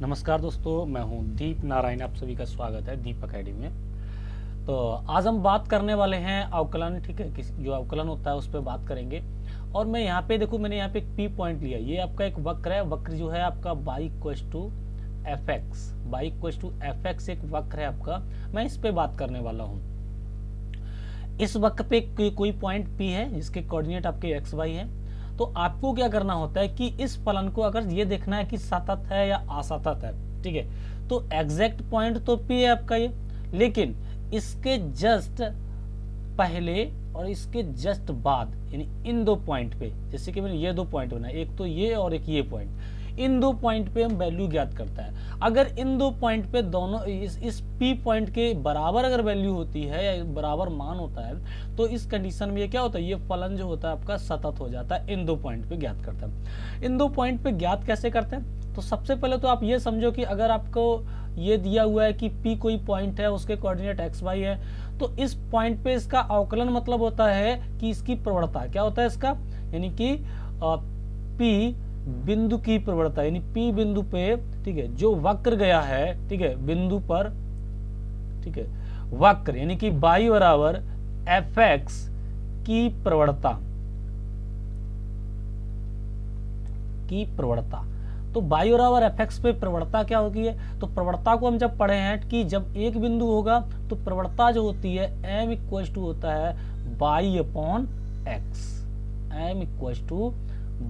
नमस्कार दोस्तों, मैं हूं दीप नारायण। आप सभी का स्वागत है दीप अकेडमी में। तो आज हम बात करने वाले हैं अवकलन। ठीक है, जो अवकलन होता है उस पर बात करेंगे। और मैं यहाँ पे देखो, मैंने यहाँ पे एक पी पॉइंट लिया। ये आपका एक वक्र है। वक्र जो है आपका y equals to f x, y equals to f x एक वक्र है आपका। मैं इस पे बात करने वाला हूँ। इस वक्र पे कोई पॉइंट P है जिसके कोऑर्डिनेट आपके एक्स वाई है। तो आपको क्या करना होता है कि इस फलन को अगर ये देखना है कि सतत है या असतत है, ठीक है, तो एग्जैक्ट पॉइंट तो P है आपका ये, लेकिन इसके जस्ट पहले और इसके जस्ट बाद, यानी इन दो पॉइंट पे, जैसे कि मैंने ये दो पॉइंट बनाया, एक तो ये और एक ये पॉइंट, इन दो पॉइंट पे हम वैल्यू ज्ञात करता है। अगर इन दो पॉइंट पे दोनों इस P पॉइंट के बराबर अगर वैल्यू होती है या बराबर मान होता है, तो इस कंडीशन में ये क्या होता है, ये फलन जो होता है आपका सतत हो जाता है। इन दो पॉइंट पे ज्ञात करता है। इन दो पॉइंट पे ज्ञात कैसे करते हैं? तो सबसे पहले तो आप ये समझो कि अगर आपको ये दिया हुआ है कि P कोई पॉइंट है, उसके कोऑर्डिनेट एक्स वाई है, तो इस पॉइंट पे इसका अवकलन मतलब होता है कि इसकी प्रवणता क्या होता है इसका, यानी कि P बिंदु की प्रवणता, यानी P बिंदु पे, ठीक है, जो वक्र गया है, ठीक है, बिंदु पर, ठीक है, वक्र यानी कि y बराबर एफ एक्स की प्रवणता, तो y बराबर एफ एक्स पे प्रवणता क्या होगी है? तो प्रवणता को हम जब पढ़े हैं कि जब एक बिंदु होगा तो प्रवणता जो होती है m इक्वल्स टू होता है y upon x. m equals to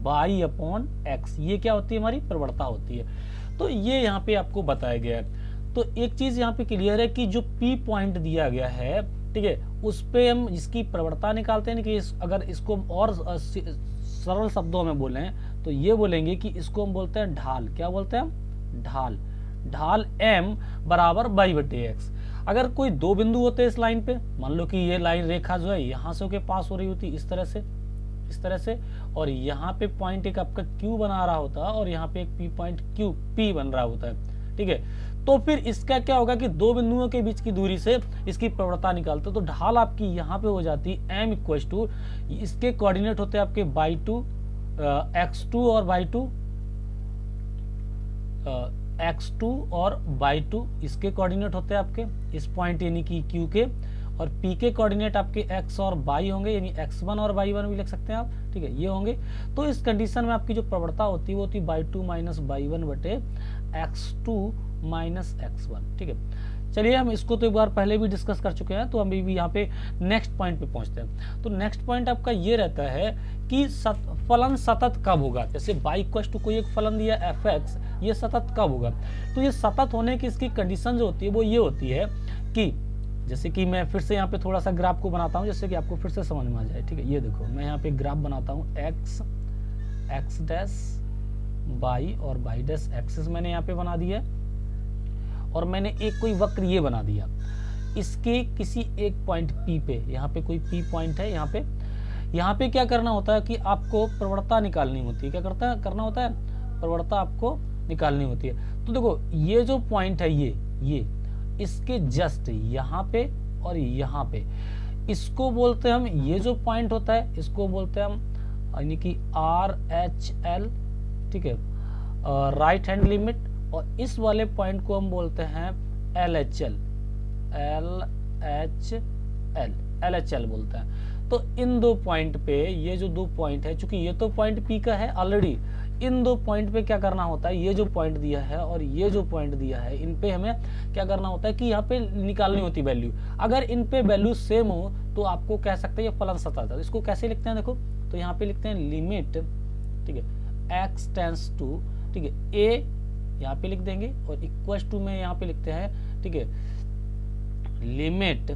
y upon x, ये क्या होती है? हमारी प्रवणता होती है। तो ये यहाँ पे आपको बताया गया है। तो एक चीज यहाँ पे क्लियर है कि जो P पॉइंट दिया गया है, ठीक है, उस पे हम इसकी प्रवणता निकालते हैं कि अगर इसको और सरल शब्दों में बोलें तो ये बोलेंगे कि इसको हम बोलते हैं ढाल। क्या बोलते हैं हम? ढाल m बराबर y बटे एक्स। अगर कोई दो बिंदु होते इस लाइन पे, मान लो कि ये लाइन रेखा जो है यहाँ से होके पास हो रही होती इस तरह से, और यहाँ पे पॉइंट एक आपका Q बना रहा होता है और यहाँ पे एक P पॉइंट P बन रहा होता है, ठीक है। तो फिर इसका क्या होगा कि दो बिंदुओं के बीच की दूरी से इसकी प्रवणता निकालते, तो ढाल आपकी यहाँ पे हो जाती m इक्वल्स टू, इसके कोऑर्डिनेट होते हैं आपके y2 x2 और y2 x2 और y2, इसके कोऑर्डिनेट होते हैं आपके इस पॉइंट यानी कि Q के, और P के कोऑर्डिनेट आपके x और y होंगे, यानी x1 और y1 भी लिख सकते हैं आप, ठीक है, ये होंगे। तो इस कंडीशन में आपकी जो प्रवणता होती है वो होती है y2 माइनस y1 बटे x2 माइनस x1, ठीक है। चलिए, हम इसको तो एक बार पहले भी डिस्कस कर चुके हैं, तो हम भी यहाँ पे नेक्स्ट पॉइंट पे पहुंचते हैं। तो नेक्स्ट पॉइंट आपका ये रहता है कि फलन सतत कब होगा। जैसे y इक्वल्स टू कोई एक फलन दिया एफ एक्स, ये सतत कब होगा? तो ये सतत होने की इसकी कंडीशन जो होती है वो ये होती है कि, जैसे कि मैं फिर से यहाँ पे थोड़ा सा ग्राफ को बनाता हूँ जिससे कि आपको फिर से समझ में आ जाए, ठीक है। ये देखो, मैं यहाँ पे ग्राफ बनाता हूँ, एक्स डैश वाई और वाई डैश एक्सिस मैंने यहाँ पे बना दिया, और मैंने एक कोई वक्र ये बना दिया। इसके किसी एक पॉइंट P पे, यहाँ पे कोई P पॉइंट है, यहाँ पे क्या करना होता है कि आपको प्रवणता निकालनी होती है। क्या करना होता है? प्रवणता आपको निकालनी होती है। तो देखो, ये जो पॉइंट है ये इसके जस्ट यहाँ पे और यहाँ पे, इसको बोलते हैं हम, ये जो पॉइंट होता है इसको बोलते हैं हम, यानी कि RHL, ठीक है, राइट हैंड लिमिट, और इस वाले पॉइंट को हम बोलते हैं LHL बोलते हैं। तो इन दो पॉइंट पे, ये जो दो पॉइंट है, चूंकि ये तो पॉइंट P का है ऑलरेडी, इन दो पॉइंट पे क्या करना होता है, ये जो पॉइंट दिया है और ये जो पॉइंट दिया है, इन पे हमें क्या करना होता है कि यहाँ पे निकालनी होती वैल्यू। अगर इन पे वैल्यू सेम हो तो आपको कह सकते हैं ये फलन सतत है। इसको कैसे लिखते हैं? देखो, तो यहाँ पे लिखते हैं लिमिट, ठीक है, x टेंस टू, ठीक है, a यहाँ पे लिख देंगे, और इक्वल्स टू में यहाँ पे लिखते हैं, ठीक है, लिमिट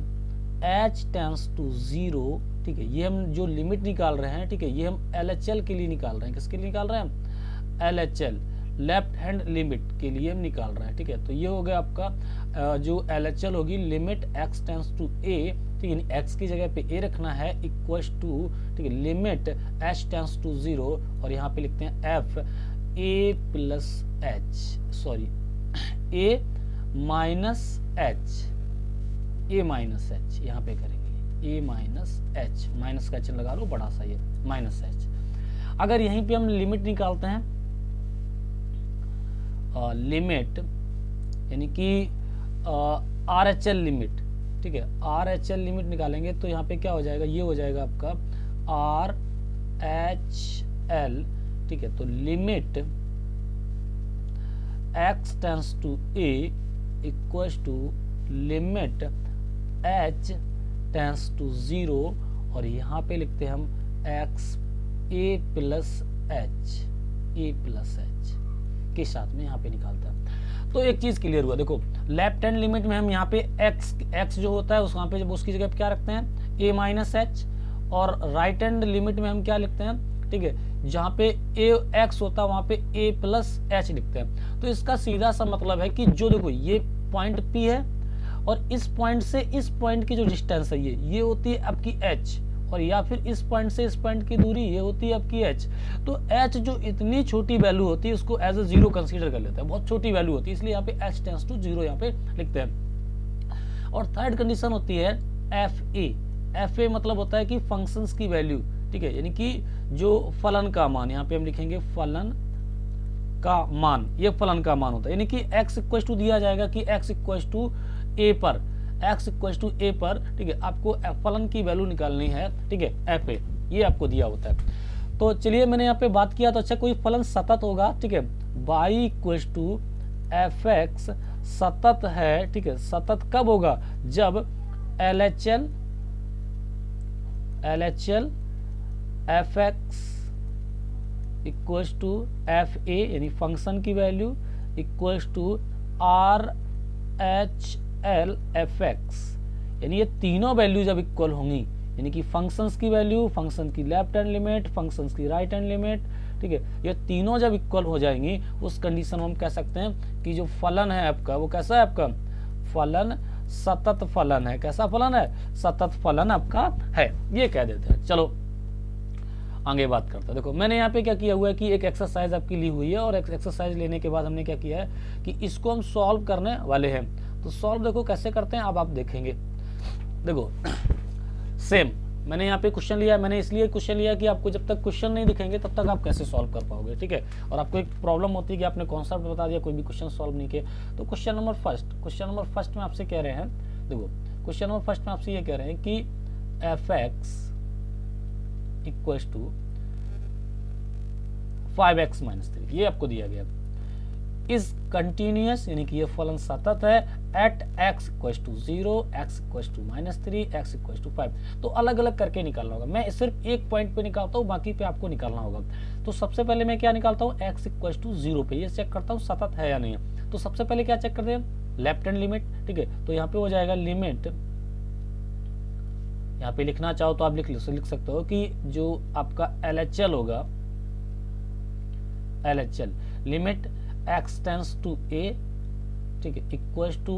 h टेंस टू 0, ठीक है। ये हम जो लिमिट निकाल रहे हैं, ठीक है, ये हम LHL के लिए निकाल रहे हैं। किसके लिए निकाल रहे हैं हम? LHL, लेफ्ट हैंड लिमिट के लिए हम निकाल रहे हैं, ठीक है। तो ये हो गया आपका जो LHL होगी, limit x tends to a, ठीक है, x की जगह पे a रखना है, इक्वल्स टू, ठीक है, लिमिट h टेंस टू 0, और यहाँ पे लिखते हैं f a plus h, sorry, a minus h, यहाँ पे करेंगे a माइनस h, माइनस का चिन्ह लगा लो बड़ा सा, ये माइनस h। अगर यहीं पे हम लिमिट निकालते हैं लिमिट यानी कि RHL लिमिट, ठीक है, RHL लिमिट निकालेंगे तो यहाँ पे क्या हो जाएगा, ये हो जाएगा आपका RHL, ठीक है। तो limit x tends to a equals to limit h tends to 0, और यहाँ पे लिखते हैं हम x a प्लस h के साथ में यहाँ पे निकालता है। तो एक चीज क्लियर हुआ, देखो लेफ्ट हैंड लिमिट में हम यहाँ पे x जो होता है उस वहाँ पे जब उसकी जगह पे क्या रखते हैं a माइनस एच, और राइट हैंड लिमिट में हम क्या लिखते हैं, ठीक है, जहाँ पे x होता है वहाँ पे a प्लस एच लिखते हैं। तो इसका सीधा सा मतलब है कि जो देखो ये पॉइंट P है और इस पॉइंट से इस पॉइंट की जो डिस्टेंस है ये होती है आपकी h, और या फिर इस पॉइंट से इस पॉइंट की दूरी ये होती है आपकी h। तो h जो इतनी छोटी वैल्यू होती है उसको एज ए 0 कंसीडर कर लेते हैं, बहुत छोटी वैल्यू होती है, इसलिए यहाँ पे h टेंस टू 0 यहाँ पे लिखते हैं। और थर्ड कंडीशन होती है fa मतलब होता है कि फंक्शंस की वैल्यू, ठीक है, यानी कि जो फलन का मान, यहाँ पे हम लिखेंगे फलन का मान, ये फलन का मान होता है, यानी कि x इक्वल टू दिया जाएगा कि x इक्वल टू a पर, x इक्वल टू a पर, ठीक है, आपको फलन की वैल्यू निकालनी है, ठीक है, fa ये आपको दिया होता है। तो चलिए मैंने यहाँ पे बात किया, तो अच्छा कोई फलन सतत होगा, ठीक है, y इक्वल टू fx सतत है, ठीक है, सतत कब होगा, जब LHL fx equals to fa यानी फंक्शन की value equals to RHL fx, यानी ये तीनों वैल्यू जब इक्वल होंगी, यानी कि फंक्शंस की वैल्यू, फंक्शन की लेफ्ट हैंड लिमिट, फंक्शंस की राइट हैंड लिमिट, ठीक है, ये तीनों जब इक्वल हो जाएंगी उस कंडीशन में हम कह सकते हैं कि जो फलन है आपका वो कैसा है, आपका फलन सतत फलन है। कैसा फलन है, सतत फलन आपका है, ये कह देते हैं। चलो आगे बात करते हैं। देखो मैंने यहाँ पे क्या किया हुआ है कि एक एक्सरसाइज आपकी ली हुई है, और एक्सरसाइज लेने के बाद हमने क्या किया है कि इसको हम सॉल्व करने वाले हैं। तो सॉल्व देखो कैसे करते हैं, अब आप देखेंगे। देखो सेम मैंने यहाँ पे क्वेश्चन लिया, मैंने इसलिए क्वेश्चन लिया कि आपको जब तक क्वेश्चन नहीं दिखेंगे तब तक आप कैसे सॉल्व कर पाओगे, ठीक है। और आपको एक प्रॉब्लम होती है कि आपने कॉन्सेप्ट बता दिया, कोई भी क्वेश्चन सॉल्व नहीं किया। तो क्वेश्चन नंबर फर्स्ट में आपसे कह रहे हैं, देखो क्वेश्चन नंबर फर्स्ट में आपसे ये कह रहे हैं कि fx equals to 5x minus 3, ये आपको दिया गया। इज कंटिन्यूअस यानी कि ये फलन सतत है at x equals to 0, x equals to -3, x equals to 5। तो अलग अलग करके निकालना होगा, मैं सिर्फ एक पॉइंट पे निकालता हूँ, बाकी पे आपको निकालना होगा। तो सबसे पहले मैं क्या निकालता हूँ, x इक्वल्स टू 0 पे ये चेक करता हूँ सतत है या नहीं है। तो सबसे पहले क्या चेक करते हैं, लेफ्ट हैंड लिमिट, ठीक है। तो यहाँ पे हो जाएगा लिमिट, यहाँ पे लिखना चाहो तो आप लिख सकते हो कि जो आपका LHL होगा, LHL limit x tends to a, ठीक है, equals to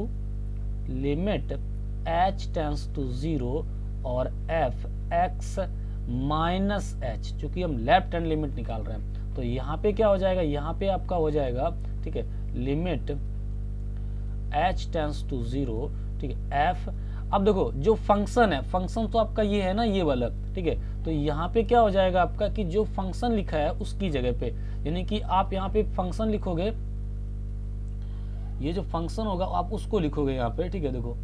limit h tends to 0 और fx माइनस h, चूंकि हम लेफ्ट हैंड लिमिट निकाल रहे हैं। तो यहाँ पे क्या हो जाएगा, यहाँ पे आपका हो जाएगा, ठीक है, लिमिट h टेंस टू 0, ठीक है, f। अब देखो जो फंक्शन है, फंक्शन तो आपका ये है ना, ये वाला, ठीक है। तो यहाँ पे क्या हो जाएगा आपका कि जो फंक्शन लिखा है उसकी जगह पे, यानी कि आप यहाँ पे फंक्शन लिखोगे, ये जो फंक्शन होगा आप उसको लिखोगे यहाँ पे, ठीक है। देखो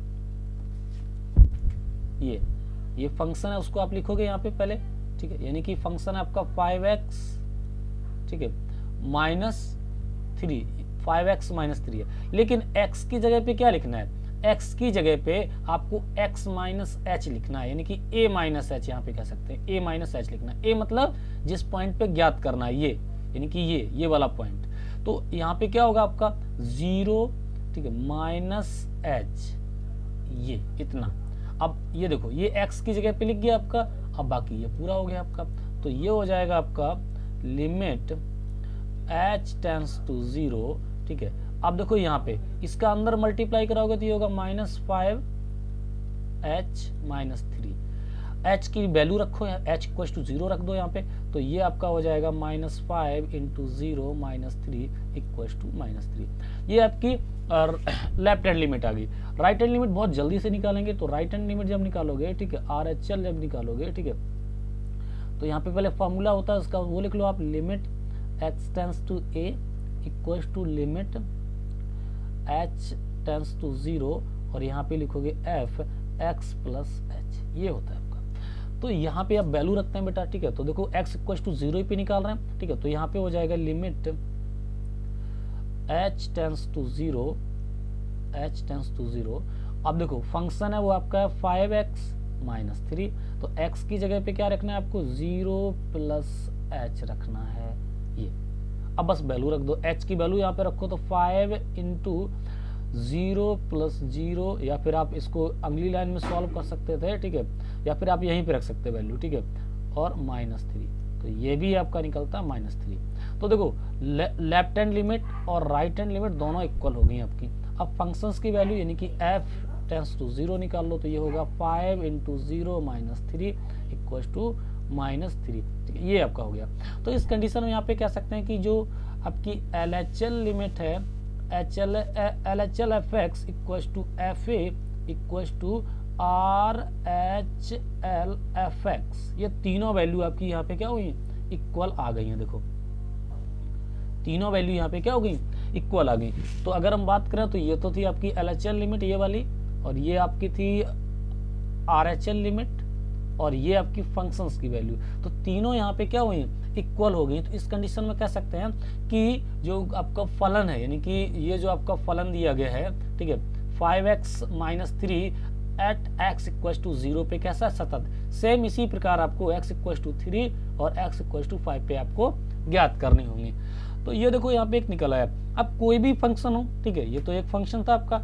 ये फंक्शन है, उसको आप लिखोगे यहाँ पे पहले, ठीक है, यानी कि फंक्शन है आपका 5x, ठीक है, -3, 5x -3 है। लेकिन x की जगह पे क्या लिखना है, x की जगह पे आपको x माइनस एच लिखना है, यानी कि a माइनस एच, यहाँ पे कह सकते हैं a माइनस एच लिखना है। a मतलब जिस पॉइंट पे ज्ञात करना है, ये यानी कि ये वाला पॉइंट। तो यहाँ पे क्या होगा आपका 0, ठीक है, -h, ये इतना। अब ये देखो ये x की जगह पे लिख गया आपका, अब बाकी ये पूरा हो गया आपका। तो ये हो जाएगा आपका लिमिट h टेंस टू 0, ठीक है। अब देखो यहाँ पे इसका अंदर मल्टीप्लाई कराओगे तो ये होगा -5h -3, h की वैल्यू रखो, h इक्वल टू 0 रख दो यहाँ पे। तो ये आपका हो जाएगा -5 × 0 -3 इक्वल टू -3। ये आपकी लेफ्ट हैंड लिमिट आ गई। राइट हैंड लिमिट बहुत जल्दी से निकालेंगे। तो राइट हैंड लिमिट जब निकालोगे, ठीक है, RHL जब निकालोगे, ठीक है, तो यहाँ पे पहले फॉर्मूला होता है उसका, वो लिख लो आप, limit x tends to a equals to limit h tends to 0 और यहाँ पे लिखोगे f x प्लस h, ये होता है आपका। तो यहाँ पे आप वैल्यू रखते हैं बेटा, ठीक है। तो देखो x इक्वल्स टू 0 पे निकाल रहे हैं, ठीक है। तो यहाँ पे हो जाएगा limit h tends to 0, h tends to 0। अब देखो फंक्शन है वो आपका है 5x माइनस 3, तो x की जगह पे क्या रखना है आपको 0 प्लस h रखना है ये। अब बस वैल्यू रख दो, h की वैल्यू यहाँ पे रखो तो 5 इंटू 0 प्लस 0, या फिर आप इसको अगली लाइन में सॉल्व कर सकते थे, ठीक है, या फिर आप यहीं पे रख सकते वैल्यू, ठीक है, और माइनस 3, तो ये भी आपका निकलता है माइनस 3। तो देखो लेफ्ट हैंड लिमिट और राइट हैंड लिमिट दोनों इक्वल हो गई आपकी। अब फंक्शंस की वैल्यू यानी कि f टेंस टू 0 निकाल लो, तो ये होगा 5 into 0 minus 3 equal to minus 3, ठीक है, ये आपका हो गया। तो इस कंडीशन में यहाँ पे कह सकते हैं कि जो आपकी LHL लिमिट है LHL f x equal to f a equal to RHL f x, ये तीनों वैल्यू आपकी यहाँ पे क्या हुई, इक्वल आ गई हैं। देखो तीनों वैल्यू यहाँ पे क्या हो गई, इक्वल आ गई। तो अगर हम बात करें तो ये तो थी आपकी LHL लिमिट ये वाली, और ये आपकी थी RHL लिमिट, और ये आपकी फंक्शंस की वैल्यू, तो तीनों यहाँ पे क्या हुई, इक्वल हो गई। तो इस कंडीशन में कह सकते हैं कि जो आपका फलन है, यानी कि ये जो आपका फलन दिया गया है, ठीक है, 5x minus 3 at x equal to 0 पे कैसा सतत, सेम इसी प्रकार आपको x इक्वल टू 3 और x इक्वल टू 5 पे आपको ज्ञात करनी होंगी। तो ये देखो यहाँ पे एक निकला है। अब कोई भी फंक्शन हो, ठीक है, ये तो एक फंक्शन था आपका,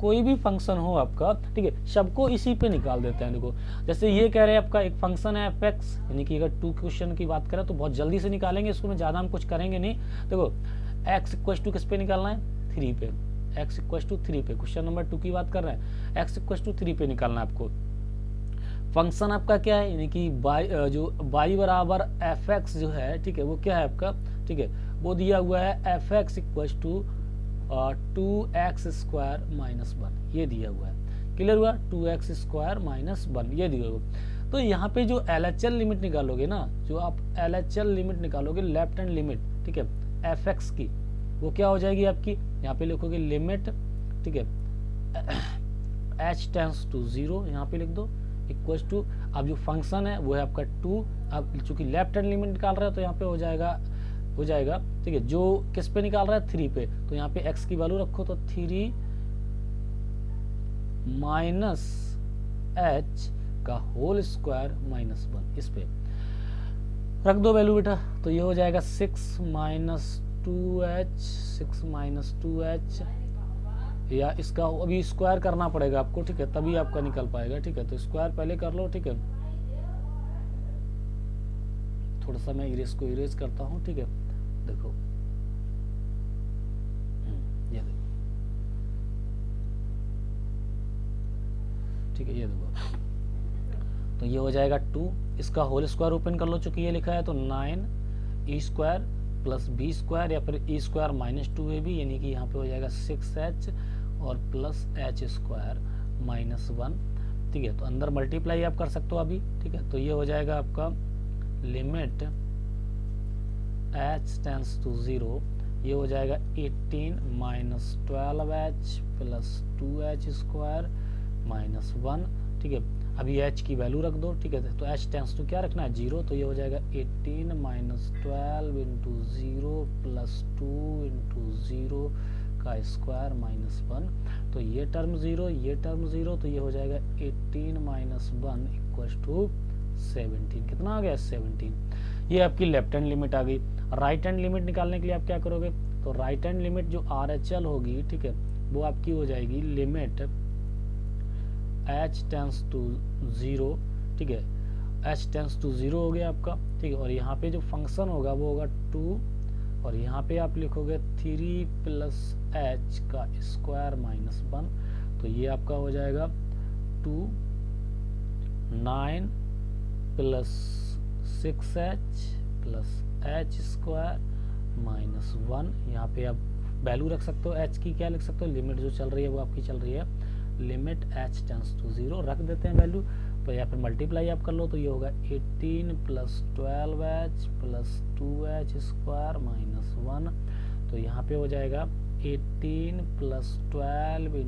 कोई भी फंक्शन हो आपका, ठीक है, सबको इसी पे निकाल देते हैं। देखो जैसे ये कह रहे हैं आपका एक फंक्शन है fx, यानी कि अगर 2 क्वेश्चन की बात करें तो बहुत जल्दी से निकालेंगे इसको, में ज्यादा हम कुछ करेंगे नहीं। देखो x इक्वल टू किस पे निकालना है, 3 पे, x इक्वल टू 3 पे, क्वेश्चन नंबर 2 की बात कर रहे हैं, x इक्वल टू 3 पे निकालना है आपको। फंक्शन आपका क्या है, यानी कि जो y बराबर fx जो है, ठीक है, वो क्या है आपका, ठीक है, वो दिया हुआ है fx equal to 2x square minus 1, ये दिया हुआ है। क्लियर हुआ, 2x स्क्वायर माइनस 1 ये दिया हुआ। तो यहाँ पे जो LHL लिमिट निकालोगे ना, जो आप LHL लिमिट निकालोगे लेफ्ट हैंड लिमिट, ठीक है, fx की, वो क्या हो जाएगी आपकी, यहाँ पे लिखोगे लिमिट, ठीक है, h टेंस टू 0 यहाँ पे लिख दो इक्वल टू, अब जो फंक्शन है वो है आपका 2, अब चूंकि लेफ्ट हैंड लिमिट निकाल रहे हो तो यहाँ पे हो जाएगा, ठीक है, जो किस पे निकाल रहा है 3 पे, तो यहाँ पे x की वैल्यू रखो तो 3 माइनस h का होल स्क्वायर माइनस 1, इस पे रख दो वैल्यू बेटा, तो ये हो जाएगा 6 माइनस 2h, या इसका अभी स्क्वायर करना पड़ेगा आपको, ठीक है, तभी आपका निकल पाएगा, ठीक है। तो स्क्वायर पहले कर लो, ठीक है, थोड़ा सा मैं को इरेज करता हूँ, ठीक है। देखो ये देखो, ठीक है, ये देखो, तो ये हो जाएगा 2, इसका होल स्क्वायर ओपन कर लो, चूंकि ये लिखा है तो 9 E square plus B square या फिर ई स्क्वायर माइनस 2ab, यानी कि यहाँ पे हो जाएगा 6h और प्लस h स्क्वायर माइनस 1, ठीक है। तो अंदर मल्टीप्लाई आप कर सकते हो अभी, ठीक है। तो ये हो जाएगा आपका लिमिट h टेंस टू 0, ये हो जाएगा 18 minus 12h plus 2h square minus 1, ठीक है। अभी h की वैल्यू रख दो, ठीक है, तो h टेंस टू क्या रखना है 0, तो ये हो जाएगा 18 माइनस 12 इंटू 0 प्लस 2 इंटू 0 का स्क्वायर माइनस 1, तो ये टर्म 0, ये टर्म 0, तो ये हो जाएगा 18 माइनस 1 इक्वल टू 17, कितना आ गया 17। ये आपकी लेफ्ट हैंड लिमिट आ गई। राइट हैंड लिमिट निकालने के लिए आप क्या करोगे, तो राइट हैंड लिमिट जो RHL होगी, ठीक है, वो आपकी हो जाएगी लिमिट h टेंस टू 0, ठीक है, h टेंस टू 0 हो गया आपका, ठीक है। और यहाँ पे जो फंक्शन होगा वो होगा 2, और यहाँ पे आप लिखोगे 3 प्लस h का स्क्वायर माइनस 1, तो ये आपका हो जाएगा 2 9 plus 6h plus h square minus 1, यहाँ पे आप वैल्यू रख सकते हो h की, क्या लिख सकते हो, लिमिट जो चल रही है वो आपकी चल रही है लिमिट h टेंस टू 0, रख देते हैं वैल्यू, तो या फिर मल्टीप्लाई आप कर लो, तो ये होगा 18 plus 12h plus 2h square minus 1, तो तो यहाँ पे हो जाएगा 18 + 12 ×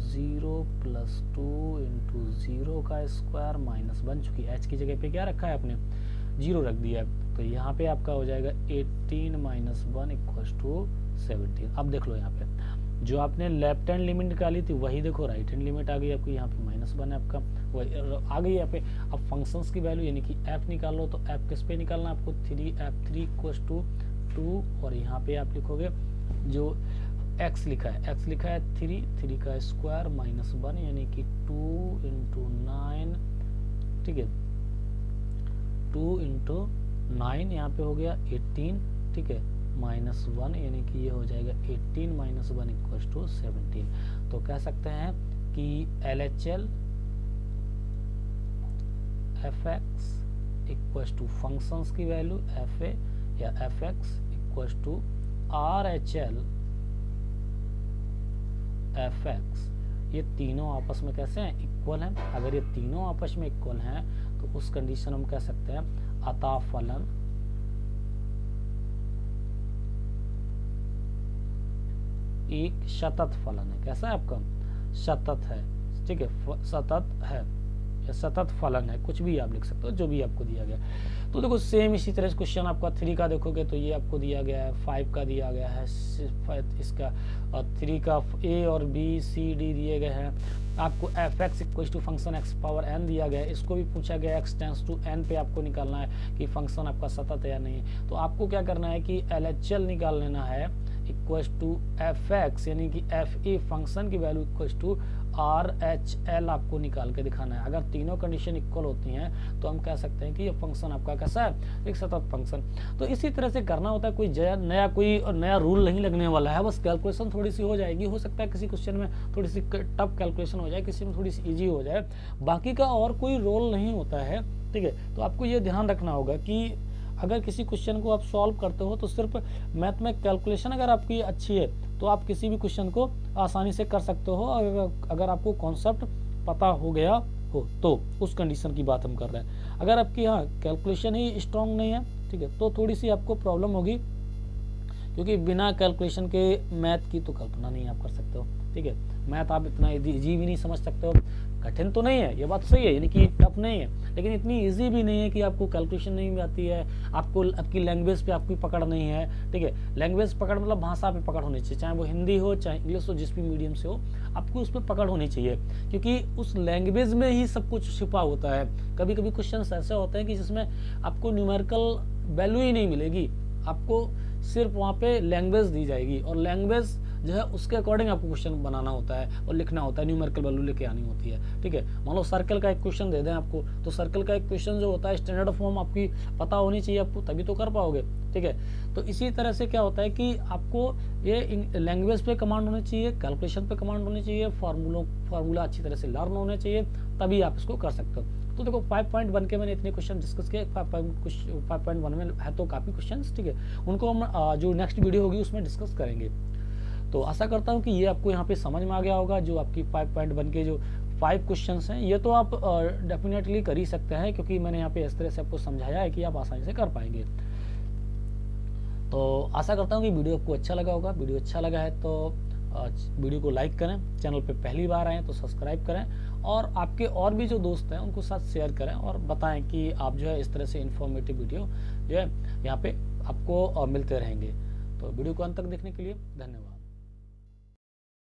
0 + 2 × 0 का स्क्वायर माइनस 1, चूँकि h की जगह पे क्या रखा है आपने 0 रख दिया है, तो यहाँ पे आपका हो जाएगा 18 - 1 = 17। अब देख लो यहाँ पे जो आपने लेफ्ट हैंड लिमिट निकाली थी वही देखो राइट हैंड लिमिट आ गई आपकी, यहाँ पे -1 है आपका वही आ गई यहाँ पे। अब फंक्शंस की वैल्यू यानी कि f निकाल लो, तो f किस पे निकालना आपको 3f3 = 2, और यहाँ पे आप लिखोगे जो x लिखा है 3 का स्क्वायर -1 यानी कि 2 × 9, ठीक है 2 × 9 यहाँ पे हो गया 18, ठीक है -1 यानी कि ये हो जाएगा 18 - 1 = 17। तो कह सकते हैं कि LHL fx = फंक्शंस की वैल्यू fa या fx = RHL fx, ये तीनों आपस में कैसे हैं इक्वल हैं। अगर ये तीनों आपस में इक्वल हैं तो उस कंडीशन हम कह सकते हैं अतः फलन एक सतत फलन है। कैसा है आपका सतत है, ठीक है सतत है या सतत फलन है, कुछ भी आप लिख सकते हो जो भी आपको दिया गया। तो देखो सेम इसी तरह से क्वेश्चन आपका 3 का देखोगे तो ये आपको दिया गया है, 5 का दिया गया है, इसका 3 का a और b c d दिए गए हैं। आपको fx = फंक्शन x⁴n दिया गया है, इसको भी पूछा गया x टेंड्स टू n पे आपको निकालना है कि फंक्शन आपका सतत है या नहीं। तो आपको क्या करना है कि LHL निकाल लेना है fx यानी कि fa फंक्शन की वैल्यू RHL आपको निकाल के दिखाना है। अगर तीनों कंडीशन इक्वल होती हैं तो हम कह सकते हैं कि ये फंक्शन आपका कैसा है एक सतत फंक्शन। तो इसी तरह से करना होता है, कोई नया रूल नहीं लगने वाला है, बस कैलकुलेशन थोड़ी सी हो जाएगी। हो सकता है किसी क्वेश्चन में थोड़ी सी टफ कैलकुलेशन हो जाए, किसी में थोड़ी सी ईजी हो जाए, बाकी का और कोई रोल नहीं होता है, ठीक है। तो आपको ये ध्यान रखना होगा कि अगर किसी क्वेश्चन को आप सॉल्व करते हो तो सिर्फ मैथ में कैलकुलेशन अगर आपकी अच्छी है तो आप किसी भी क्वेश्चन को आसानी से कर सकते हो। अगर आपको कॉन्सेप्ट पता हो गया हो तो उस कंडीशन की बात हम कर रहे हैं। अगर आपकी यहाँ कैलकुलेशन ही स्ट्रांग नहीं है, ठीक है, तो थोड़ी सी आपको प्रॉब्लम होगी, क्योंकि बिना कैलकुलेशन के मैथ की तो कल्पना नहीं आप कर सकते हो, ठीक है। मैथ आप इतना इजी भी नहीं समझ सकते हो, कठिन तो नहीं है, ये बात सही है, यानी कि टफ नहीं है, लेकिन इतनी इजी भी नहीं है कि आपको कैलकुलेशन नहीं आती है, आपकी लैंग्वेज पे आपकी पकड़ नहीं है, ठीक है। लैंग्वेज पकड़ मतलब भाषा पे पकड़ होनी चाहिए, चाहे वो हिंदी हो चाहे इंग्लिश हो, जिस भी मीडियम से हो, आपको उस पर पकड़ होनी चाहिए, क्योंकि उस लैंग्वेज में ही सब कुछ छिपा होता है। कभी कभी क्वेश्चन ऐसे होते हैं कि जिसमें आपको न्यूमेरिकल वैल्यू ही नहीं मिलेगी, आपको सिर्फ वहाँ पे लैंग्वेज दी जाएगी, और लैंग्वेज जो है उसके अकॉर्डिंग आपको क्वेश्चन बनाना होता है और लिखना होता है, न्यूमेरिकल वैल्यू लेके आनी होती है, ठीक है। मान लो सर्कल का एक क्वेश्चन दे दें आपको, तो सर्कल का एक क्वेश्चन जो होता है स्टैंडर्ड फॉर्म आपकी पता होनी चाहिए आपको, तभी तो कर पाओगे, ठीक है। तो इसी तरह से क्या होता है कि आपको ये लैंग्वेज पे कमांड होनी चाहिए, कैलकुलेशन पे कमांड होनी चाहिए, फार्मूला अच्छी तरह से लर्न होने चाहिए, तभी आप इसको कर सकते हो। तो देखो 5.1 के मैंने इतने क्वेश्चन डिस्कस किए, 5.1 में है तो काफ़ी क्वेश्चन, ठीक है, उनको हम जो नेक्स्ट वीडियो होगी उसमें डिस्कस करेंगे। तो आशा करता हूँ कि ये आपको यहाँ पे समझ में आ गया होगा। जो आपकी 5.1 के जो 5 क्वेश्चंस हैं ये तो आप डेफिनेटली कर ही सकते हैं, क्योंकि मैंने यहाँ पे इस तरह से आपको समझाया है कि आप आसानी से कर पाएंगे। तो आशा करता हूँ कि वीडियो आपको अच्छा लगा होगा। वीडियो अच्छा लगा है तो वीडियो को लाइक करें, चैनल पे पहली बार आए तो सब्सक्राइब करें, और आपके और भी जो दोस्त हैं उनको साथ शेयर करें और बताएं कि आप जो है इस तरह से इन्फॉर्मेटिव वीडियो जो है यहाँ पे आपको मिलते रहेंगे। तो वीडियो को अंत तक देखने के लिए धन्यवाद।